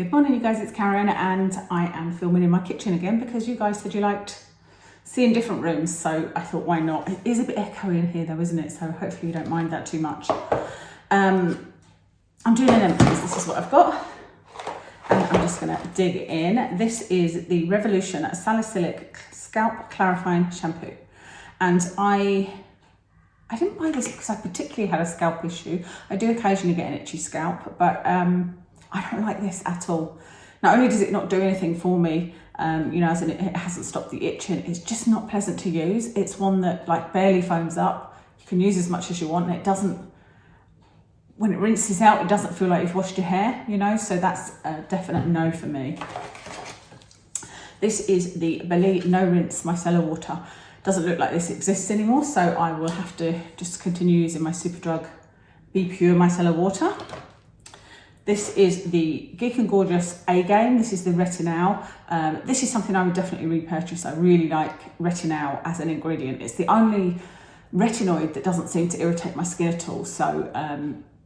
Good morning, you guys, it's Karen, and I am filming in my kitchen again because you guys said you liked seeing different rooms, so I thought why not. It is a bit echoey in here though, isn't it? So hopefully you don't mind that too much. I'm doing an empties. This is what I've got, and I'm just going to dig in. This is the Revolution Salicylic Scalp Clarifying Shampoo, and I didn't buy this because I particularly had a scalp issue. I do occasionally get an itchy scalp, but I don't like this at all. Not only does it not do anything for me, as in it hasn't stopped the itching, it's just not pleasant to use. It's one that like barely foams up. You can use as much as you want, and it doesn't, when it rinses out, it doesn't feel like you've washed your hair, so that's a definite no for me. This is the Belly No Rinse Micellar Water. Doesn't look like this exists anymore, so I will have to just continue using my Superdrug Be Pure Micellar Water. This is the Geek and Gorgeous A-Game. This is the Retinal. This is something I would definitely repurchase. I really like Retinal as an ingredient. It's the only retinoid that doesn't seem to irritate my skin at all. So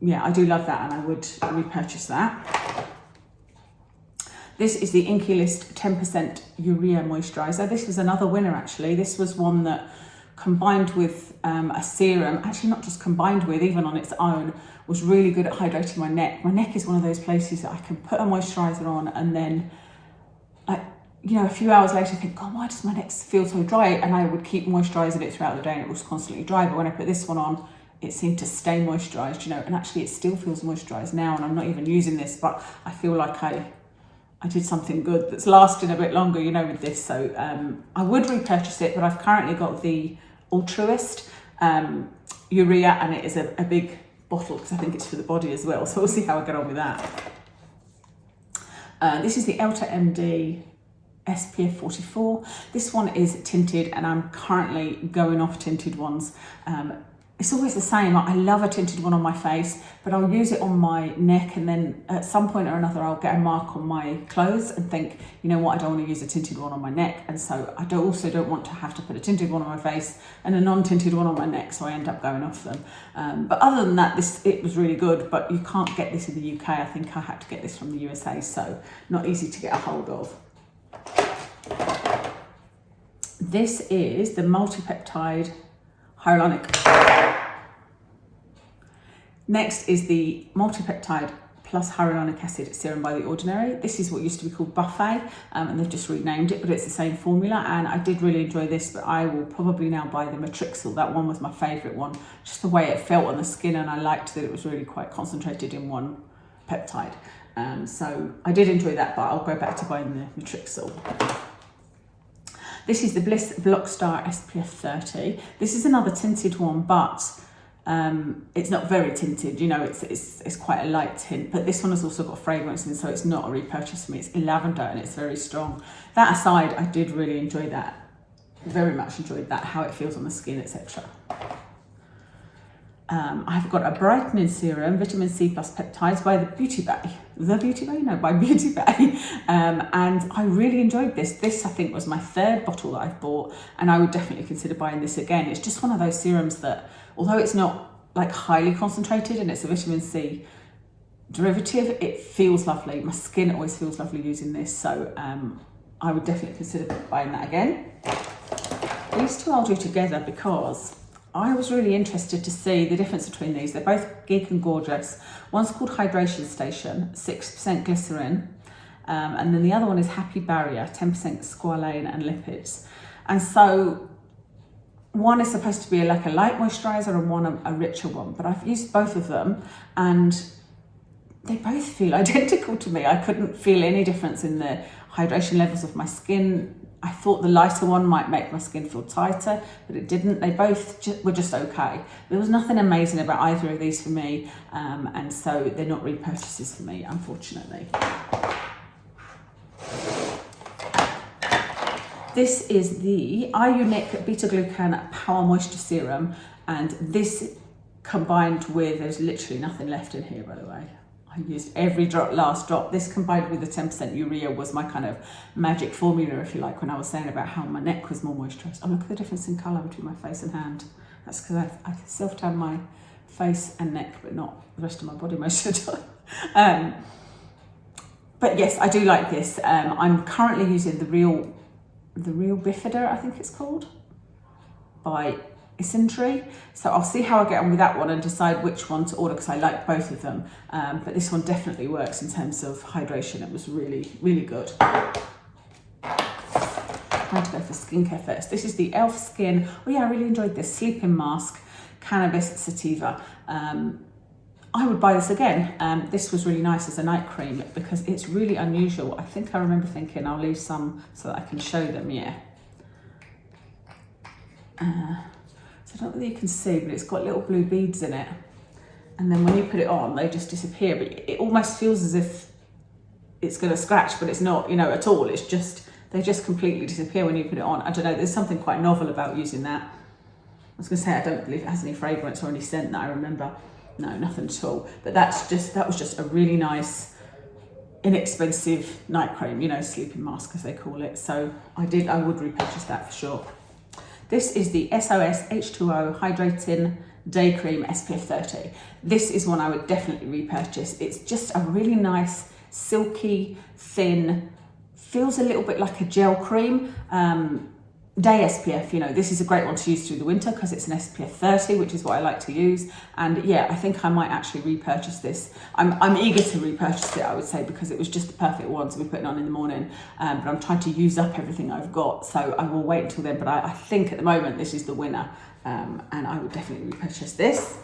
yeah, I do love that, and I would repurchase that. This is the Inky List 10% Urea Moisturiser. This was another winner actually. This was one that combined with a serum, actually not just combined with, even on its own, was really good at hydrating my neck. My neck is one of those places that I can put a moisturiser on and then a few hours later think, God, why does my neck feel so dry? And I would keep moisturising it throughout the day and it was constantly dry. But when I put this one on, it seemed to stay moisturised, and actually it still feels moisturised now, and I'm not even using this, but I feel like I did something good that's lasting a bit longer, with this. So I would repurchase it, but I've currently got the Altruist Urea, and it is a big bottle because I think it's for the body as well. So we'll see how I get on with that. This is the Elta MD SPF 44. This one is tinted, and I'm currently going off tinted ones. It's always the same. I love a tinted one on my face, but I'll use it on my neck, and then at some point or another I'll get a mark on my clothes and think, you know what, I don't want to use a tinted one on my neck, and so I also don't want to have to put a tinted one on my face and a non-tinted one on my neck, so I end up going off them. But other than that, it was really good, but you can't get this in the UK. I think I had to get this from the USA, so not easy to get a hold of. This is the Multi-Peptide Hyaluronic. Next is the Multi-Peptide Plus Hyaluronic Acid Serum by The Ordinary. This is what used to be called Buffet, and they've just renamed it, but it's the same formula, and I did really enjoy this, but I will probably now buy the Matrixyl. That one was my favourite one, just the way it felt on the skin, and I liked that it was really quite concentrated in one peptide. So I did enjoy that, but I'll go back to buying the Matrixyl. This is the Bliss Blockstar SPF 30. This is another tinted one, but it's not very tinted, it's quite a light tint, but this one has also got fragrance in, so it's not a repurchase for me. It's lavender and it's very strong. That aside, I did really enjoy that, very much enjoyed that, how it feels on the skin, etc. I've got a brightening serum, vitamin C plus peptides by Beauty Bay, and I really enjoyed this. This I think was my third bottle that I've bought, and I would definitely consider buying this again. It's just one of those serums that, although it's not like highly concentrated and it's a vitamin C derivative, it feels lovely. My skin always feels lovely using this, so I would definitely consider buying that again. These two I'll do together because I was really interested to see the difference between these. They're both Geek and Gorgeous. One's called Hydration Station, 6% glycerin, and then the other one is Happy Barrier, 10% squalane and lipids. And so one is supposed to be like a light moisturiser and one a richer one, but I've used both of them and they both feel identical to me. I couldn't feel any difference in the hydration levels of my skin. I thought the lighter one might make my skin feel tighter, but it didn't. They both were just okay. There was nothing amazing about either of these for me, and so they're not repurchases for me, unfortunately. This is the Iunik Beta Glucan Power Moisture Serum, and this combined with, there's literally nothing left in here, by the way. I used every last drop. This combined with the 10% urea was my kind of magic formula, if you like, when I was saying about how my neck was more moisturised. Oh, look at the difference in colour between my face and hand. That's because I self-tan my face and neck, but not the rest of my body most of the time. But yes, I do like this. I'm currently using the Real Bifida, I think it's called, by Iunik. So I'll see how I get on with that one and decide which one to order because I like both of them. But this one definitely works in terms of hydration. It was really, really good. I'm going to go for skincare first. This is the e.l.f. Skin. Oh yeah, I really enjoyed this. Sleeping Mask, Cannabis Sativa. I would buy this again. This was really nice as a night cream because it's really unusual. I think I remember thinking I'll leave some so that I can show them, yeah. So I don't know whether you can see, but it's got little blue beads in it. And then when you put it on, they just disappear. But it almost feels as if it's going to scratch, but it's not, you know, at all. It's just, they just completely disappear when you put it on. I don't know, there's something quite novel about using that. I was going to say, I don't believe it has any fragrance or any scent that I remember. No, nothing at all. But that was just a really nice, inexpensive night cream, you know, sleeping mask as they call it. So I would repurchase that for sure. This is the SOS H2O Hydrating Day Cream SPF 30. This is one I would definitely repurchase. It's just a really nice, silky, thin, feels a little bit like a gel cream. Day SPF, you know, this is a great one to use through the winter because it's an SPF 30, which is what I like to use. And yeah, I think I might actually repurchase this. I'm eager to repurchase it, I would say, because it was just the perfect one to be putting on in the morning. But I'm trying to use up everything I've got, so I will wait until then. But I think at the moment this is the winner, and I would definitely repurchase this.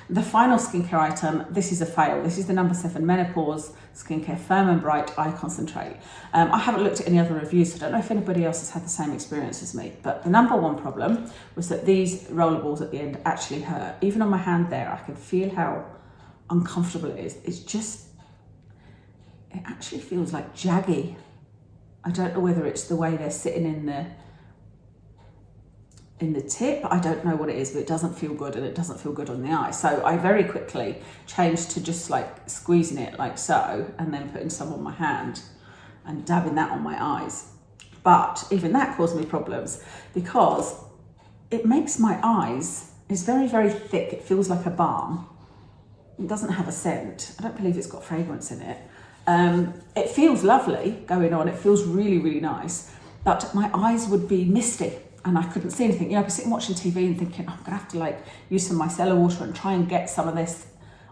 The final skincare item, this is a fail. This is the number 7 Menopause Skincare Firm and Bright Eye Concentrate. I haven't looked at any other reviews, so I don't know if anybody else has had the same experience as me, but the number one problem was that these rollerballs at the end actually hurt. Even on my hand there, I can feel how uncomfortable it is. It's just, it actually feels like jaggy. I don't know whether it's the way they're sitting in the tip. I don't know what it is, but it doesn't feel good, and it doesn't feel good on the eye. So I very quickly changed to just like squeezing it like so, and then putting some on my hand and dabbing that on my eyes. But even that caused me problems because it makes my eyes, it's very, very thick. It feels like a balm. It doesn't have a scent. I don't believe it's got fragrance in it. It feels lovely going on. It feels really, really nice, but my eyes would be misty and I couldn't see anything. You know, I'd be sitting watching TV and thinking, oh, I'm gonna have to like use some micellar water and try and get some of this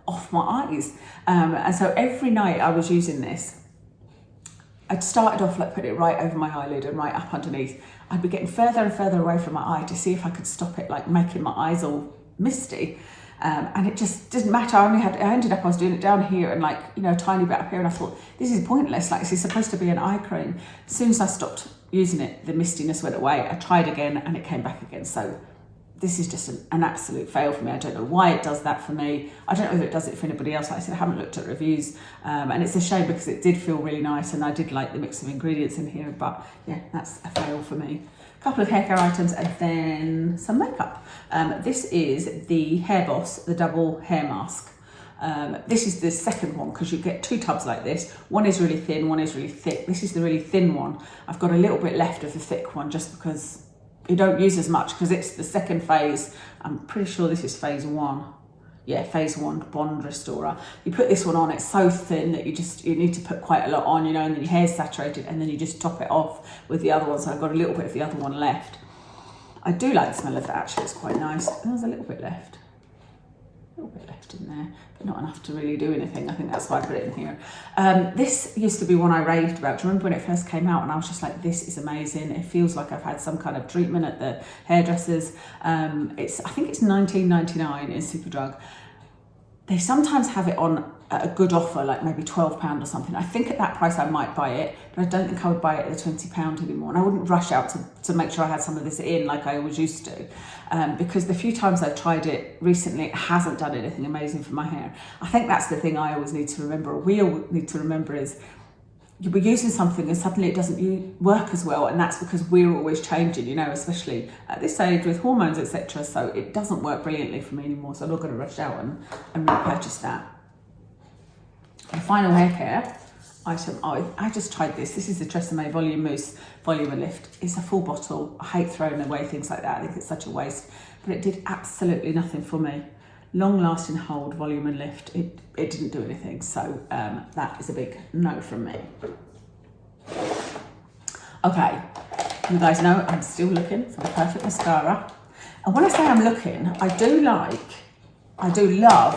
off my eyes. And so every night I was using this. I'd started off like putting it right over my eyelid and right up underneath. I'd be getting further and further away from my eye to see if I could stop it like making my eyes all misty. And it just didn't matter. I was doing it down here and like, you know, a tiny bit up here, and I thought, this is pointless. Like, this is supposed to be an eye cream. As soon as I stopped using it, the mistiness went away. I tried again and it came back again. So this is just an absolute fail for me. I don't know why it does that for me. I don't know whether it does it for anybody else. Like I said, I haven't looked at reviews, and it's a shame because it did feel really nice and I did like the mix of ingredients in here, but yeah, that's a fail for me. Couple of hair care items and then some makeup. This is the Hair Boss, the double hair mask. This is the second one because you get 2 tubs like this. One is really thin, one is really thick. This is the really thin one. I've got a little bit left of the thick one just because you don't use as much because it's the second phase. I'm pretty sure this is phase 1. Yeah, phase 1 bond restorer. You put this one on, it's so thin that you need to put quite a lot on, you know, and then your hair's saturated, and then you just top it off with the other one. So I've got a little bit of the other one left. I do like the smell of that actually, it's quite nice. There's a little bit left. A little bit left in there, but not enough to really do anything. I think that's why I put it in here. This used to be one I raved about. Do you remember when it first came out and I was just like, this is amazing. It feels like I've had some kind of treatment at the hairdressers. I think it's $19.99 in Superdrug. They sometimes have it on at a good offer, like maybe £12 or something. I think at that price I might buy it, but I don't think I would buy it at the £20 anymore. And I wouldn't rush out to make sure I had some of this in like I always used to, because the few times I've tried it recently, it hasn't done anything amazing for my hair. I think that's the thing I always need to remember, or we all need to remember, is you'll be using something and suddenly it doesn't work as well, and that's because we're always changing, you know, especially at this age with hormones, etc. So it doesn't work brilliantly for me anymore, so I'm not going to rush out and repurchase that. The final hair care item, I just tried this. This is the Tresemme Volume Mousse Volume and Lift. It's a full bottle. I hate throwing away things like that. I think it's such a waste, but it did absolutely nothing for me. long lasting hold, volume and lift. It didn't do anything. So that is a big no from me. Okay, you guys know I'm still looking for the perfect mascara. And when I say I'm looking, I do love,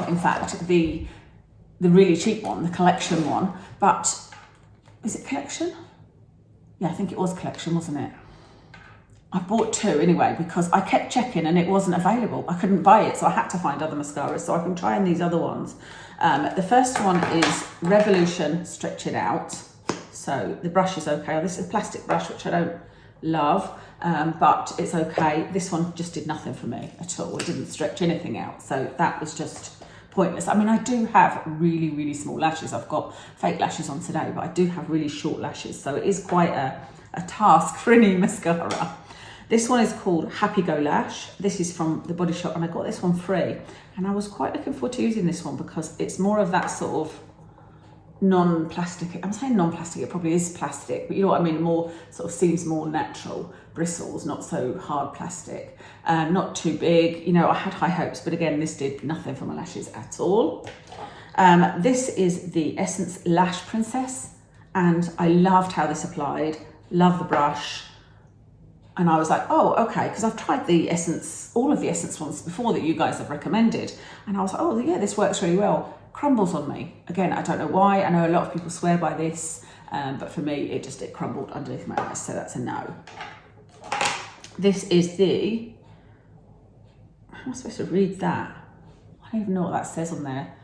in fact, the really cheap one, the collection one, but is it collection? Yeah, I think it was collection, wasn't it? I bought 2 anyway because I kept checking and it wasn't available. I couldn't buy it, so I had to find other mascaras. So I've been trying these other ones. The first one is Revolution Stretch It Out. So the brush is okay. This is a plastic brush, which I don't love, but it's okay. This one just did nothing for me at all. It didn't stretch anything out. So that was just pointless. I mean, I do have really, really small lashes. I've got fake lashes on today, but I do have really short lashes. So it is quite a task for any mascara. This one is called Happy Go Lash. This is from the Body Shop and I got this one free. And I was quite looking forward to using this one because it's more of that sort of non-plastic. I'm saying non-plastic, it probably is plastic, but you know what I mean? More sort of seems more natural. Bristles, not so hard plastic. Not too big. You know, I had high hopes, but again, this did nothing for my lashes at all. This is the Essence Lash Princess. And I loved how this applied. Love the brush. And I was like, oh, okay, because I've tried the Essence, all of the Essence ones before that you guys have recommended. And I was like, oh yeah, this works really well. Crumbles on me. Again, I don't know why. I know a lot of people swear by this, but for me, it crumbled underneath my eyes, so that's a no. This is the, how am I supposed to read that? I don't even know what that says on there.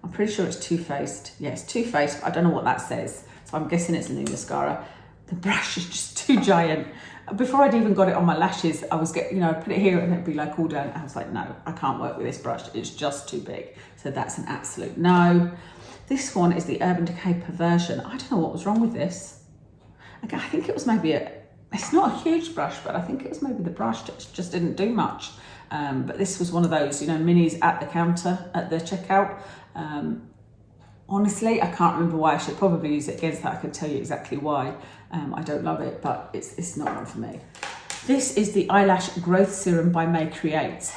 I'm pretty sure it's Too Faced. Yeah, it's Too Faced, but I don't know what that says. So I'm guessing it's a new mascara. The brush is just too giant. Before I'd even got it on my lashes, I was getting, I'd put it here and it'd be like all done. I was like, no, I can't work with this brush. It's just too big. So that's an absolute no. This one is the Urban Decay Perversion. I don't know what was wrong with this. Again, I think it was maybe it's not a huge brush, but I think it was maybe the brush that just didn't do much. But this was one of those, minis at the counter, at the checkout. Honestly, I can't remember why. I should probably use it against that. I can tell you exactly why. I don't love it, but it's not one for me. This is the Eyelash Growth Serum by Maycreate.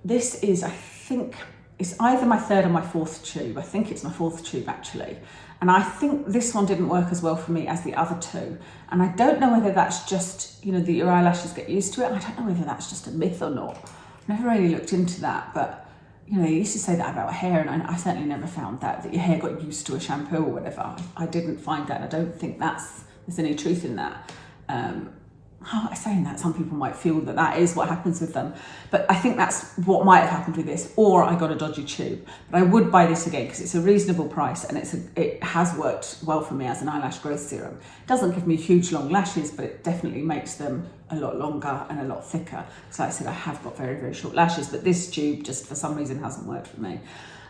This is, I think, it's either my 3rd or my 4th tube. I think it's my 4th tube, actually. And I think this one didn't work as well for me as the other 2. And I don't know whether that's just, that your eyelashes get used to it. I don't know whether that's just a myth or not. I've never really looked into that, but they used to say that about hair, and I certainly never found that your hair got used to a shampoo or whatever. I didn't find that, and I don't think there's any truth in that. Saying that, some people might feel that is what happens with them, but I think that's what might have happened with this, or I got a dodgy tube. But I would buy this again because it's a reasonable price and it has worked well for me as an eyelash growth serum. It doesn't give me huge long lashes, but it definitely makes them a lot longer and a lot thicker. So like I said, I have got very, very short lashes, but this tube just for some reason hasn't worked for me.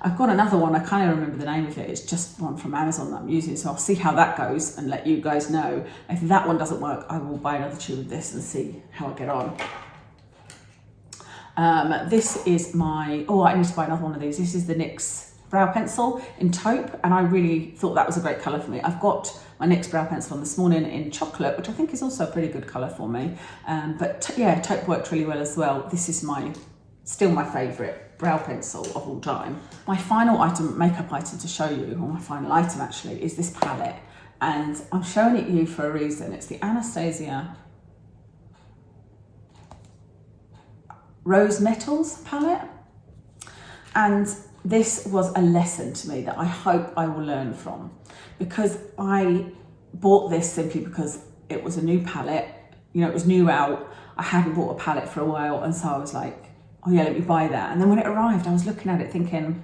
I've got another one, I can't even remember the name of it. It's just one from Amazon that I'm using. So I'll see how that goes and let you guys know. If that one doesn't work, I will buy another tube of this and see how I get on. This is I need to buy another one of these. This is the NYX brow pencil in taupe. And I really thought that was a great color for me. I've got my NYX brow pencil on this morning in chocolate, which I think is also a pretty good color for me. Yeah, taupe worked really well as well. This is still my favorite brow pencil of all time. My final makeup item to show you, or my final item actually, is this palette. And I'm showing it you for a reason. It's the Anastasia Rose Metals palette. And this was a lesson to me that I hope I will learn from, because I bought this simply because it was a new palette. It was new out. I hadn't bought a palette for a while, and so I was like, oh yeah, let me buy that. And then when it arrived, I was looking at it thinking,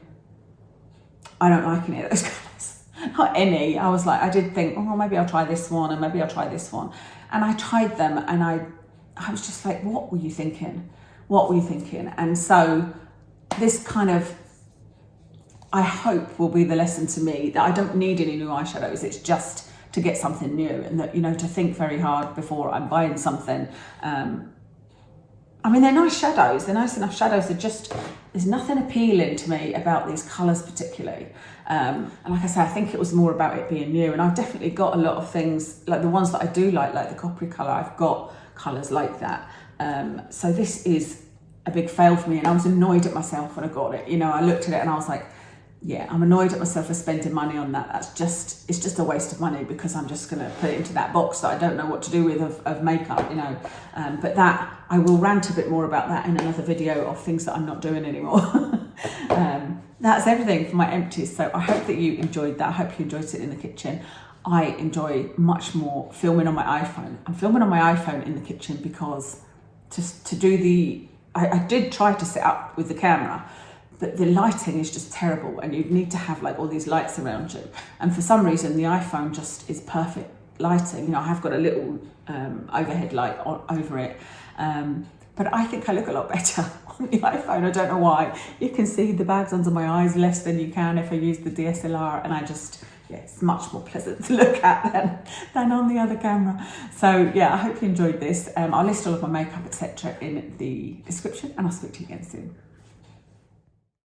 I don't like any of those colours. Not any. I was like, I did think, oh, maybe I'll try this one and maybe I'll try this one. And I tried them and I was just like, what were you thinking? What were you thinking? And so this kind of, I hope, will be the lesson to me that I don't need any new eyeshadows. It's just to get something new, and that, to think very hard before I'm buying something. I mean, they're nice shadows. They're nice enough shadows. There's nothing appealing to me about these colours particularly. And like I say, I think it was more about it being new. And I've definitely got a lot of things, like the ones that I do like the coppery colour, I've got colours like that. So this is a big fail for me, and I was annoyed at myself when I got it. You know, I looked at it and I was like, yeah, I'm annoyed at myself for spending money on that. It's just a waste of money, because I'm just going to put it into that box that I don't know what to do with of makeup, you know. But that, I will rant a bit more about that in another video of things that I'm not doing anymore. That's everything for my empties. So I hope that you enjoyed that. I hope you enjoyed sitting in the kitchen. I enjoy much more filming on my iPhone. I'm filming on my iPhone in the kitchen because to do the, I did try to set up with the camera, but the lighting is just terrible, and you need to have like all these lights around you. And for some reason, the iPhone just is perfect lighting. You know, I have got a little overhead light over it, but I think I look a lot better on the iPhone. I don't know why. You can see the bags under my eyes less than you can if I use the DSLR, and yeah, it's much more pleasant to look at than on the other camera. So yeah, I hope you enjoyed this. I'll list all of my makeup, etc. in the description, and I'll speak to you again soon.